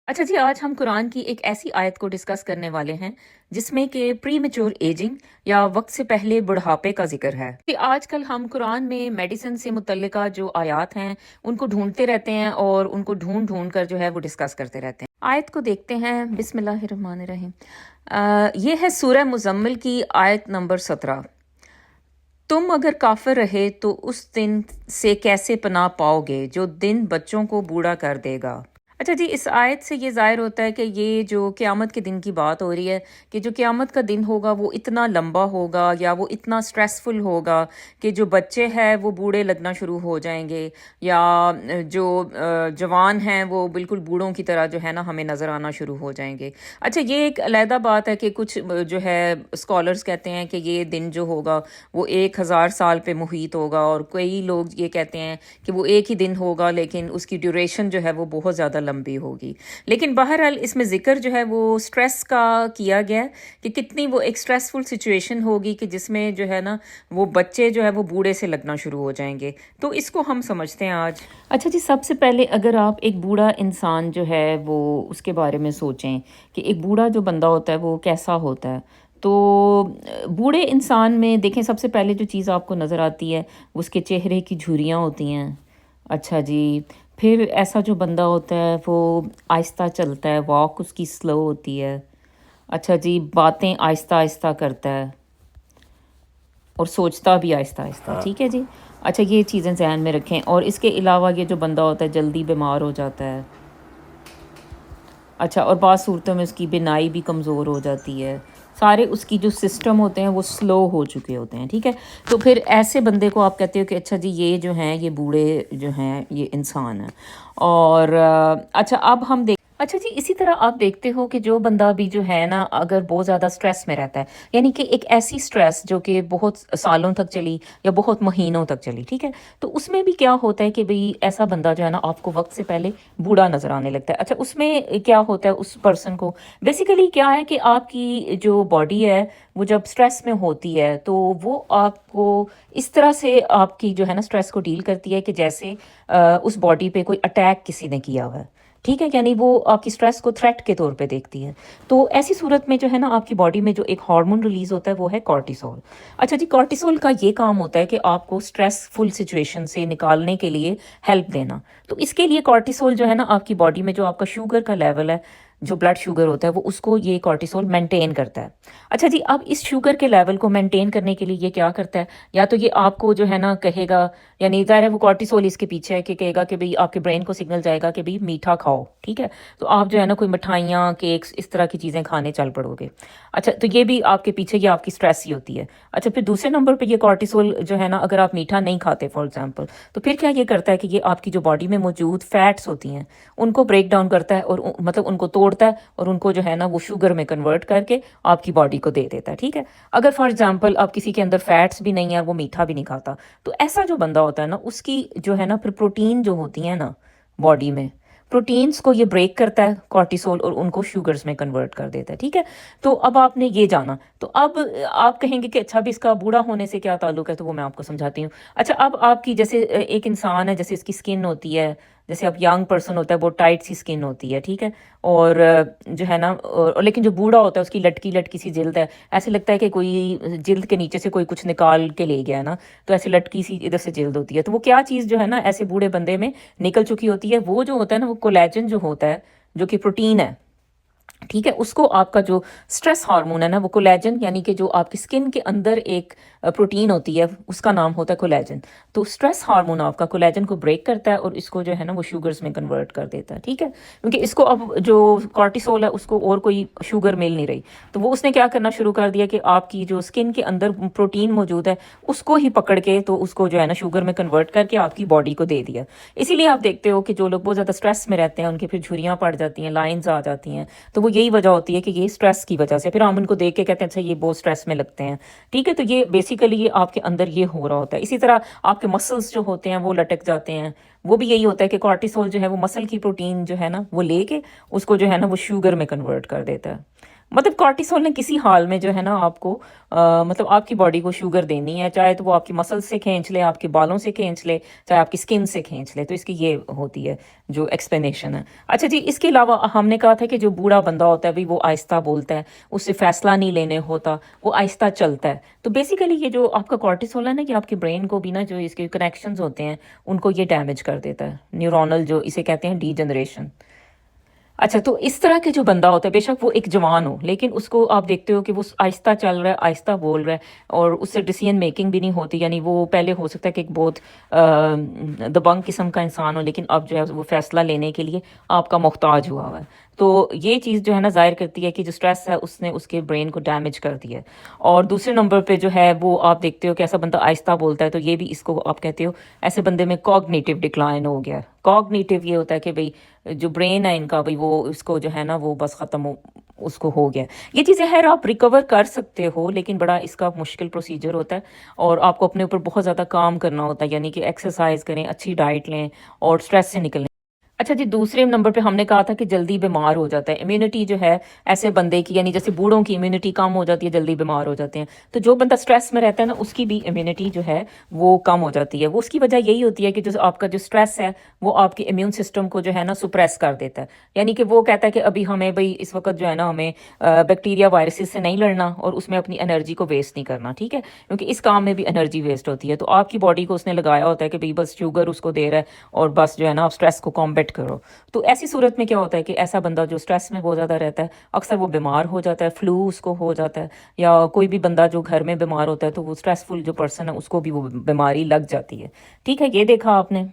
اچھا جی، آج ہم قرآن کی ایک ایسی آیت کو ڈسکس کرنے والے ہیں جس میں کہ پری میچور ایجنگ یا وقت سے پہلے بڑھاپے کا ذکر ہے کہ آج کل ہم قرآن میں میڈیسن سے متعلقہ جو آیات ہیں ان کو ڈھونڈتے رہتے ہیں اور ان کو ڈھونڈ ڈھونڈ کر جو ہے وہ ڈسکس کرتے رہتے ہیں۔ آیت کو دیکھتے ہیں، بسم اللہ الرحمن الرحیم۔ یہ ہے سورہ مزمل کی آیت نمبر 17۔ تم اگر کافر رہے تو اس دن سے کیسے پناہ پاؤ گے جو دن بچوں کو بوڑھا کر دے گا۔ اچھا جی، اس آیت سے یہ ظاہر ہوتا ہے کہ یہ جو قیامت کے دن کی بات ہو رہی ہے کہ جو قیامت کا دن ہوگا وہ اتنا لمبا ہوگا یا وہ اتنا سٹریسفل ہوگا کہ جو بچے ہیں وہ بوڑھے لگنا شروع ہو جائیں گے، یا جو جوان ہیں وہ بالکل بوڑھوں کی طرح جو ہے نا ہمیں نظر آنا شروع ہو جائیں گے۔ اچھا، یہ ایک علیحدہ بات ہے کہ کچھ جو ہے اسکالرز کہتے ہیں کہ یہ دن جو ہوگا وہ 1000 سال پہ محیط ہوگا، اور کئی لوگ یہ کہتے ہیں کہ وہ ایک ہی دن ہوگا لیکن اس کی ڈیوریشن جو ہے وہ بہت زیادہ لمبی ہوگی۔ لیکن بہرحال اس میں ذکر جو ہے وہ سٹریس کا کیا گیا ہے کہ کتنی وہ ایک سٹریسفل سچویشن ہوگی کہ جس میں جو ہے نا وہ بچے جو ہے وہ بوڑھے سے لگنا شروع ہو جائیں گے۔ تو اس کو ہم سمجھتے ہیں آج۔ اچھا جی، سب سے پہلے اگر آپ ایک بوڑھا انسان جو ہے وہ اس کے بارے میں سوچیں کہ ایک بوڑھا جو بندہ ہوتا ہے وہ کیسا ہوتا ہے، تو بوڑھے انسان میں دیکھیں سب سے پہلے جو چیز آپ کو نظر آتی ہے وہ اس کے چہرے کی جھریاں ہوتی ہیں۔ اچھا جی، پھر ایسا جو بندہ ہوتا ہے وہ آہستہ چلتا ہے، واک اس کی سلو ہوتی ہے۔ اچھا جی، باتیں آہستہ آہستہ کرتا ہے اور سوچتا بھی آہستہ آہستہ، ٹھیک ہے جی۔ اچھا، یہ چیزیں ذہن میں رکھیں۔ اور اس کے علاوہ یہ جو بندہ ہوتا ہے جلدی بیمار ہو جاتا ہے۔ اچھا، اور بعض صورتوں میں اس کی بینائی بھی کمزور ہو جاتی ہے، سارے اس کی جو سسٹم ہوتے ہیں وہ سلو ہو چکے ہوتے ہیں، ٹھیک ہے۔ تو پھر ایسے بندے کو آپ کہتے ہو کہ اچھا جی یہ جو ہیں یہ بوڑھے جو ہیں یہ انسان ہیں۔ اور اچھا اب ہم اچھا جی، اسی طرح آپ دیکھتے ہو کہ جو بندہ بھی جو ہے نا اگر بہت زیادہ سٹریس میں رہتا ہے، یعنی کہ ایک ایسی سٹریس جو کہ بہت سالوں تک چلی یا بہت مہینوں تک چلی، ٹھیک ہے، تو اس میں بھی کیا ہوتا ہے کہ بھئی ایسا بندہ جو ہے نا آپ کو وقت سے پہلے بوڑھا نظر آنے لگتا ہے۔ اچھا، اس میں کیا ہوتا ہے اس پرسن کو بیسیکلی کیا ہے کہ آپ کی جو باڈی ہے وہ جب سٹریس میں ہوتی ہے تو وہ آپ کو اس طرح سے آپ کی جو ہے نا سٹریس کو ڈیل کرتی ہے کہ جیسے اس باڈی پہ کوئی اٹیک کسی نے کیا ہوا ہے، ٹھیک ہے، یعنی وہ آپ کی سٹریس کو تھریٹ کے طور پہ دیکھتی ہے۔ تو ایسی صورت میں جو ہے نا آپ کی باڈی میں جو ایک ہارمون ریلیز ہوتا ہے وہ ہے کارٹیسول۔ اچھا جی، کارٹیسول کا یہ کام ہوتا ہے کہ آپ کو سٹریس فل سچویشن سے نکالنے کے لیے ہیلپ دینا۔ تو اس کے لیے کارٹیسول جو ہے نا آپ کی باڈی میں جو آپ کا شوگر کا لیول ہے، جو بلڈ شوگر ہوتا ہے، وہ اس کو یہ کارٹیسول مینٹین کرتا ہے۔ اچھا جی، اب اس شوگر کے لیول کو مینٹین کرنے کے لیے یہ کیا کرتا ہے، یا تو یہ آپ کو جو ہے نا کہے گا، یعنی ظاہر ہے وہ کارٹیسول اس کے پیچھے ہے کہ کہے گا کہ بھئی آپ کے برین کو سگنل جائے گا کہ بھئی میٹھا کھاؤ، ٹھیک ہے، تو آپ جو ہے نا کوئی مٹھائیاں، کیکس، اس طرح کی چیزیں کھانے چل پڑو گے۔ اچھا، تو یہ بھی آپ کے پیچھے یہ آپ کی سٹریس ہی ہوتی ہے۔ اچھا، پھر دوسرے نمبر پہ یہ کارٹیسول جو ہے نا اگر آپ میٹھا نہیں کھاتے فار ایگزامپل، تو پھر کیا یہ کرتا ہے کہ یہ آپ کی جو باڈی میں موجود فیٹس ہوتی ہیں ان کو بریک ڈاؤن کرتا ہے، اور مطلب ان کو توڑتا ہے اور ان کو جو ہے نا وہ شوگر میں کنورٹ کر کے آپ کی باڈی کو دے دیتا ہے، ٹھیک ہے۔ اگر فار ایگزامپل آپ کسی کے اندر فیٹس بھی نہیں ہے، وہ میٹھا بھی نہیں کھاتا، تو ایسا جو بندہ ہوتا ہے نا اس کی جو ہے نا پھر پروٹین جو ہوتی ہیں نا باڈی میں، پروٹینز کو یہ بریک کرتا ہے کارٹیسول اور ان کو شوگرز میں کنورٹ کر دیتا ہے، ٹھیک ہے۔ تو اب آپ نے یہ جانا، تو اب آپ کہیں گے کہ اچھا اب اس کا بوڑھا ہونے سے کیا تعلق ہے، تو وہ میں آپ کو سمجھاتی ہوں۔ اچھا، اب آپ کی جیسے ایک انسان ہے، جیسے اس کی سکن ہوتی ہے، جیسے اب ینگ پرسن ہوتا ہے بہت ٹائٹ سی سکن ہوتی ہے، ٹھیک ہے، اور جو ہے نا لیکن جو بوڑھا ہوتا ہے اس کی لٹکی لٹکی سی جلد ہے، ایسے لگتا ہے کہ کوئی جلد کے نیچے سے کوئی کچھ نکال کے لے گیا ہے نا، تو ایسے لٹکی سی ادھر سے جلد ہوتی ہے۔ تو وہ کیا چیز جو ہے نا ایسے بوڑھے بندے میں نکل چکی ہوتی ہے، وہ جو ہوتا ہے نا وہ کولیجن جو ہوتا ہے، جو کہ پروٹین ہے، ٹھیک ہے، اس کو آپ کا جو سٹریس ہارمون ہے نا وہ کولیجن، یعنی کہ جو آپ کی سکن کے اندر ایک پروٹین ہوتی ہے اس کا نام ہوتا ہے کولیجن۔ تو سٹریس ہارمون آپ کا کولیجن کو بریک کرتا ہے اور اس کو جو ہے نا وہ شوگرز میں کنورٹ کر دیتا ہے، ٹھیک ہے، کیونکہ اس کو اب جو کارٹیسول ہے اس کو اور کوئی شوگر مل نہیں رہی، تو وہ اس نے کیا کرنا شروع کر دیا کہ آپ کی جو سکن کے اندر پروٹین موجود ہے اس کو ہی پکڑ کے تو اس کو جو ہے نا شوگر میں کنورٹ کر کے آپ کی باڈی کو دے دیا۔ اسی لیے آپ دیکھتے ہو کہ جو لوگ بہت زیادہ سٹریس میں رہتے ہیں ان کے پھر جھریاں پڑ جاتی ہیں، لائنز آ جاتی ہیں، تو وہ یہی وجہ ہوتی ہے کہ یہ سٹریس کی وجہ سے، پھر ہم ان کو دیکھ کے کہتے ہیں اچھا یہ بہت سٹریس میں لگتے ہیں، ٹھیک ہے۔ تو یہ بیسیکلی یہ آپ کے اندر یہ ہو رہا ہوتا ہے۔ اسی طرح آپ کے مسلز جو ہوتے ہیں وہ لٹک جاتے ہیں، وہ بھی یہی ہوتا ہے کہ کارٹیسول جو ہے وہ مسل کی پروٹین جو ہے نا وہ لے کے اس کو جو ہے نا وہ شوگر میں کنورٹ کر دیتا ہے۔ مطلب کارٹیسول نے کسی حال میں جو ہے نا آپ کو مطلب آپ کی باڈی کو شوگر دینی ہے، چاہے تو وہ آپ کی مسل سے کھینچ لے، آپ کے بالوں سے کھینچ لے، چاہے آپ کی اسکن سے کھینچ لے، تو اس کی یہ ہوتی ہے جو ایکسپلینیشن ہے۔ اچھا جی، اس کے علاوہ ہم نے کہا تھا کہ جو بوڑھا بندہ ہوتا ہے بھی وہ آہستہ بولتا ہے، اس سے فیصلہ نہیں لینے ہوتا، وہ آہستہ چلتا ہے، تو بیسیکلی یہ جو آپ کا کارٹیسول ہے نا، یہ آپ کے برین کو بھی نا، جو اس کے کنیکشنز ہوتے ہیں ان کو یہ ڈیمیج کر دیتا ہے، نیورونل جو اسے کہتے ہیں ڈی جنریشن۔ اچھا، تو اس طرح کے جو بندہ ہوتا ہے، بے شک وہ ایک جوان ہو، لیکن اس کو آپ دیکھتے ہو کہ وہ آہستہ چل رہا ہے، آہستہ بول رہا ہے، اور اس سے ڈیسیژن میکنگ بھی نہیں ہوتی، یعنی وہ پہلے ہو سکتا ہے کہ ایک بہت دبنگ قسم کا انسان ہو، لیکن اب جو ہے وہ فیصلہ لینے کے لیے آپ کا محتاج ہوا ہوا ہے۔ تو یہ چیز جو ہے نا ظاہر کرتی ہے کہ جو سٹریس ہے اس نے اس کے برین کو ڈیمیج کر دیا ہے۔ اور دوسرے نمبر پہ جو ہے وہ آپ دیکھتے ہو کہ ایسا بندہ آہستہ بولتا ہے، تو یہ بھی اس کو آپ کہتے ہو ایسے بندے میں کوگنیٹو ڈکلائن ہو گیا۔ کوگنیٹو یہ ہوتا ہے کہ بھئی جو برین ہے ان کا، بھئی وہ اس کو جو ہے نا وہ بس ختم ہو، اس کو ہو گیا۔ یہ چیزیں خیر آپ ریکور کر سکتے ہو، لیکن بڑا اس کا مشکل پروسیجر ہوتا ہے، اور آپ کو اپنے اوپر بہت زیادہ کام کرنا ہوتا ہے، یعنی کہ ایکسرسائز کریں، اچھی ڈائٹ لیں، اور سٹریس سے نکلیں۔ اچھا جی، دوسرے نمبر پہ ہم نے کہا تھا کہ جلدی بیمار ہو جاتا ہے، امیونٹی جو ہے ایسے بندے کی، یعنی جیسے بوڑھوں کی امیونٹی کم ہو جاتی ہے، جلدی بیمار ہو جاتے ہیں، تو جو بندہ سٹریس میں رہتا ہے نا اس کی بھی امیونٹی جو ہے وہ کم ہو جاتی ہے۔ وہ اس کی وجہ یہی ہوتی ہے کہ جو آپ کا جو سٹریس ہے وہ آپ کے امیون سسٹم کو جو ہے نا سپریس کر دیتا ہے، یعنی کہ وہ کہتا ہے کہ ابھی ہمیں بھئی اس وقت جو ہے نا ہمیں بیکٹیریا وائرسز سے نہیں لڑنا، اور اس میں اپنی انرجی کو ویسٹ نہیں کرنا، ٹھیک ہے، کیونکہ اس کام میں بھی انرجی ویسٹ ہوتی ہے۔ تو آپ کی باڈی کو اس نے لگایا ہوتا ہے کہ بھئی بس شوگر اس کو دے رہا ہے، اور بس جو ہے نا آپ سٹریس کو کمبیٹ کرو۔ تو ایسی صورت میں کیا ہوتا ہے کہ ایسا بندہ جو سٹریس میں بہت زیادہ رہتا ہے، اکثر وہ بیمار ہو جاتا ہے، فلو اس کو ہو جاتا ہے، یا کوئی بھی بندہ جو گھر میں بیمار ہوتا ہے تو وہ سٹریسفل جو پرسن ہے اس کو بھی وہ بیماری لگ جاتی ہے، ٹھیک ہے، یہ دیکھا آپ نے۔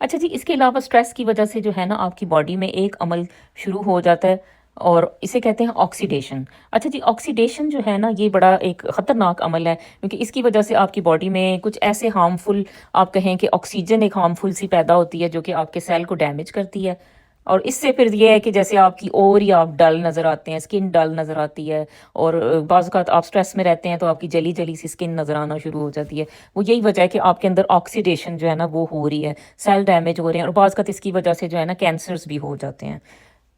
اچھا جی، اس کے علاوہ سٹریس کی وجہ سے جو ہے نا آپ کی باڈی میں ایک عمل شروع ہو جاتا ہے، اور اسے کہتے ہیں آکسیڈیشن۔ اچھا جی، آکسیڈیشن جو ہے نا یہ بڑا ایک خطرناک عمل ہے، کیونکہ اس کی وجہ سے آپ کی باڈی میں کچھ ایسے ہارمفل، آپ کہیں کہ آکسیجن ایک ہارمفل سی پیدا ہوتی ہے جو کہ آپ کے سیل کو ڈیمیج کرتی ہے، اور اس سے پھر یہ ہے کہ جیسے آپ کی اور یا آپ ڈل نظر آتے ہیں، اسکن ڈل نظر آتی ہے، اور بعض اوقات آپ سٹریس میں رہتے ہیں تو آپ کی جلی جلی سی اسکن نظر آنا شروع ہو جاتی ہے۔ وہ یہی وجہ ہے کہ آپ کے اندر آکسیڈیشن جو ہے نا وہ ہو رہی ہے، سیل ڈیمیج ہو رہے ہیں، اور بعض اوقات اس کی وجہ سے جو ہے نا کینسرز بھی ہو جاتے ہیں،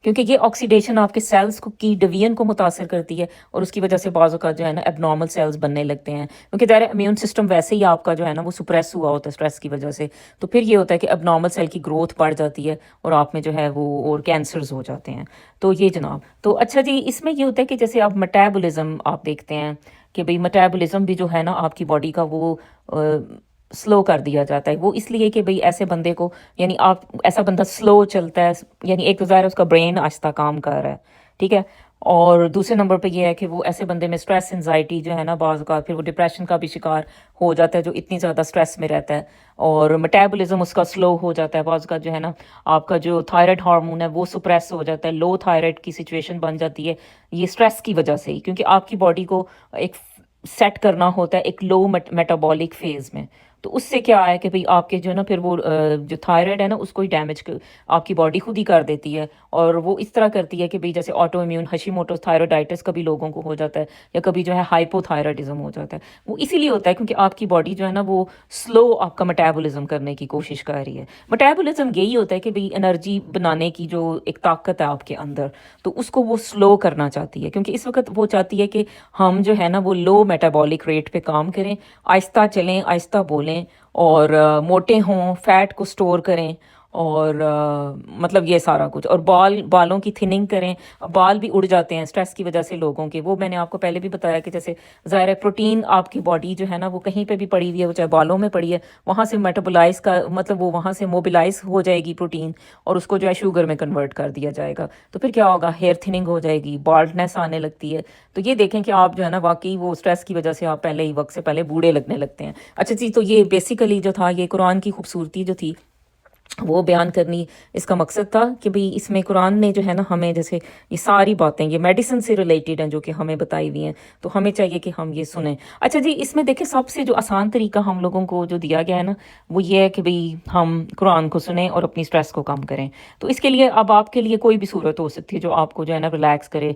کیونکہ یہ آکسیڈیشن آپ کے سیلز کو کی ڈویژن کو متاثر کرتی ہے، اور اس کی وجہ سے بعض اوقات جو ہے نا ایب نارمل سیلز بننے لگتے ہیں، کیونکہ ظاہر امیون سسٹم ویسے ہی آپ کا جو ہے نا وہ سپریس ہوا ہوتا ہے سٹریس کی وجہ سے، تو پھر یہ ہوتا ہے کہ ایب نارمل سیل کی گروتھ بڑھ جاتی ہے، اور آپ میں جو ہے وہ اور کینسرز ہو جاتے ہیں۔ تو یہ جناب، تو اچھا جی، اس میں یہ ہوتا ہے کہ جیسے آپ میٹابولزم آپ دیکھتے ہیں کہ بھئی میٹابولزم بھی جو ہے نا آپ کی باڈی کا وہ سلو کر دیا جاتا ہے، وہ اس لیے کہ بھئی ایسے بندے کو، یعنی آپ ایسا بندہ سلو چلتا ہے، یعنی ایک تو ظاہر ہے اس کا برین آہستہ کام کر رہا ہے، ٹھیک ہے، اور دوسرے نمبر پہ یہ ہے کہ وہ ایسے بندے میں سٹریس انزائٹی جو ہے نا بعض اوقات پھر وہ ڈپریشن کا بھی شکار ہو جاتا ہے جو اتنی زیادہ سٹریس میں رہتا ہے، اور میٹابولزم اس کا سلو ہو جاتا ہے، بعض اوقات جو ہے نا آپ کا جو تھائرائڈ ہارمون ہے وہ سپریس ہو جاتا ہے، لو تھائرائڈ کی سچویشن بن جاتی ہے، یہ سٹریس کی وجہ سے ہی، کیونکہ آپ کی باڈی کو ایک سیٹ کرنا ہوتا ہے ایک لو میٹابولک فیز میں، تو اس سے کیا ہے کہ بھئی آپ کے جو ہے نا پھر وہ جو تھائرائڈ ہے نا اس کو ہی ڈیمیج آپ کی باڈی خود ہی کر دیتی ہے، اور وہ اس طرح کرتی ہے کہ بھئی جیسے آٹو امیون ہشیموٹو تھائرائڈائٹس کبھی لوگوں کو ہو جاتا ہے، یا کبھی جو ہے ہائپو تھائرائڈزم ہو جاتا ہے، وہ اسی لیے ہوتا ہے کیونکہ آپ کی باڈی جو ہے نا وہ سلو آپ کا میٹابولزم کرنے کی کوشش کر رہی ہے۔ میٹابولزم یہی ہوتا ہے کہ بھئی انرجی بنانے کی جو ایک طاقت ہے آپ کے اندر، تو اس کو وہ سلو کرنا چاہتی ہے، کیونکہ اس وقت وہ چاہتی ہے کہ ہم جو ہے نا وہ لو میٹابولک ریٹ پہ کام کریں، آہستہ چلیں، آہستہ بولیں، اور موٹے ہوں، فیٹ کو سٹور کریں، اور مطلب یہ سارا کچھ، اور بالوں کی تھننگ کریں۔ بال بھی اڑ جاتے ہیں سٹریس کی وجہ سے لوگوں کے، وہ میں نے آپ کو پہلے بھی بتایا کہ جیسے ظاہر ہے پروٹین آپ کی باڈی جو ہے نا وہ کہیں پہ بھی پڑی ہوئی ہے، وہ چاہے بالوں میں پڑی ہے، وہاں سے میٹابولائز کا مطلب وہ وہاں سے موبلائز ہو جائے گی پروٹین، اور اس کو جو ہے شوگر میں کنورٹ کر دیا جائے گا، تو پھر کیا ہوگا، ہیئر تھننگ ہو جائے گی، بالڈنس آنے لگتی ہے۔ تو یہ دیکھیں کہ آپ جو ہے نا واقعی وہ سٹریس کی وجہ سے آپ پہلے ہی وقت سے پہلے بوڑھے لگنے لگتے ہیں۔ اچھا جی، تو یہ بیسیکلی جو تھا یہ قرآن کی خوبصورتی جو تھی وہ بیان کرنی اس کا مقصد تھا کہ بھئی اس میں قرآن نے جو ہے نا ہمیں جیسے یہ ساری باتیں یہ میڈیسن سے ریلیٹڈ ہیں جو کہ ہمیں بتائی ہوئی ہیں، تو ہمیں چاہیے کہ ہم یہ سنیں۔ اچھا جی، اس میں دیکھیں سب سے جو آسان طریقہ ہم لوگوں کو جو دیا گیا ہے نا وہ یہ ہے کہ بھئی ہم قرآن کو سنیں اور اپنی سٹریس کو کم کریں۔ تو اس کے لیے اب آپ کے لیے کوئی بھی صورت ہو سکتی ہے جو آپ کو جو ہے نا ریلیکس کرے،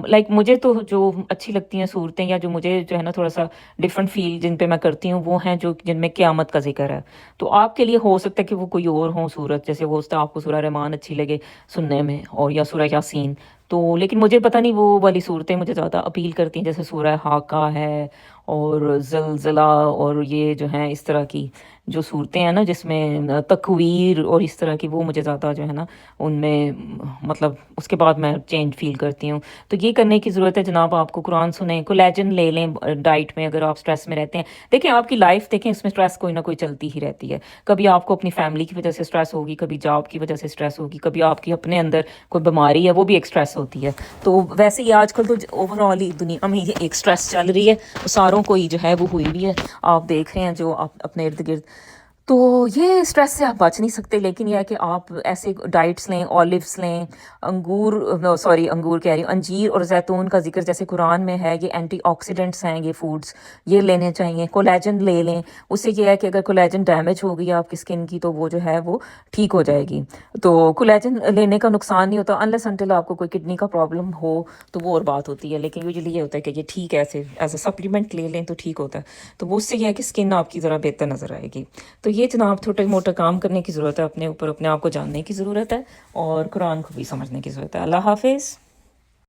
لائک مجھے تو جو اچھی لگتی ہیں صورتیں، یا جو مجھے جو ہے نا تھوڑا سا ڈفرینٹ فیل جن پہ میں کرتی ہوں، وہ ہیں جو جن میں قیامت کا ذکر ہے۔ تو آپ کے لیے ہو سکتا ہے کہ وہ کوئی اور ہوں صورت، جیسے ہو سکتا ہے آپ کو سورہ رحمان اچھی لگے سننے میں، اور یا سورہ یاسین، تو لیکن مجھے پتہ نہیں وہ والی صورتیں مجھے زیادہ اپیل کرتی ہیں، جیسے سورہ حاقہ ہے اور زلزلہ اور یہ جو ہیں اس طرح کی جو صورتیں ہیں نا جس میں تکویر اور اس طرح کی، وہ مجھے زیادہ جو ہے نا ان میں مطلب اس کے بعد میں چینج فیل کرتی ہوں. تو یہ کرنے کی ضرورت ہے جناب، آپ کو قرآن سنیں، کولیجن لے لیں ڈائٹ میں اگر آپ اسٹریس میں رہتے ہیں. دیکھیں آپ کی لائف دیکھیں، اس میں اسٹریس کوئی نہ کوئی چلتی ہی رہتی ہے. کبھی آپ کو اپنی فیملی کی وجہ سے اسٹریس ہوگی، کبھی جاب کی وجہ سے اسٹریس ہوگی، کبھی آپ کی اپنے اندر کوئی بیماری ہے وہ بھی ایک اسٹریس ہوتی ہے. تو ویسے ہی آج کل تو اوور آل ہی دنیا میں یہ ایک اسٹریس چل رہی ہے، ساروں کو ہی جو ہے وہ ہوئی بھی ہے. آپ دیکھ رہے ہیں جو آپ اپنے ارد گرد. تو یہ اسٹریس سے آپ بچ نہیں سکتے، لیکن یہ ہے کہ آپ ایسے ڈائٹس لیں، اولیوس لیں، انگور کہہ رہی ہوں، انجیر اور زیتون کا ذکر جیسے قرآن میں ہے، یہ اینٹی آکسیڈنٹس ہیں یہ فوڈز، یہ لینے چاہیے. کولیجن لے لیں، اس سے یہ ہے کہ اگر کولیجن ڈیمیج ہو گئی آپ کی اسکن کی تو وہ جو ہے وہ ٹھیک ہو جائے گی. تو کولیجن لینے کا نقصان نہیں ہوتا انلیس انٹل آپ کو کوئی کڈنی کا پرابلم ہو تو وہ اور بات ہوتی ہے، لیکن یوزلی یہ ہوتا ہے کہ یہ ٹھیک ہے، ایسے ایز اے سپلیمنٹ لے لیں تو ٹھیک ہوتا ہے. تو وہ اس سے یہ ہے کہ اسکن آپ کی ذرا بہتر نظر آئے گی. تو یہ جناب چھوٹے موٹا کام کرنے کی ضرورت ہے، اپنے اوپر اپنے آپ کو جاننے کی ضرورت ہے اور قرآن کو بھی سمجھنے کی ضرورت ہے. اللہ حافظ.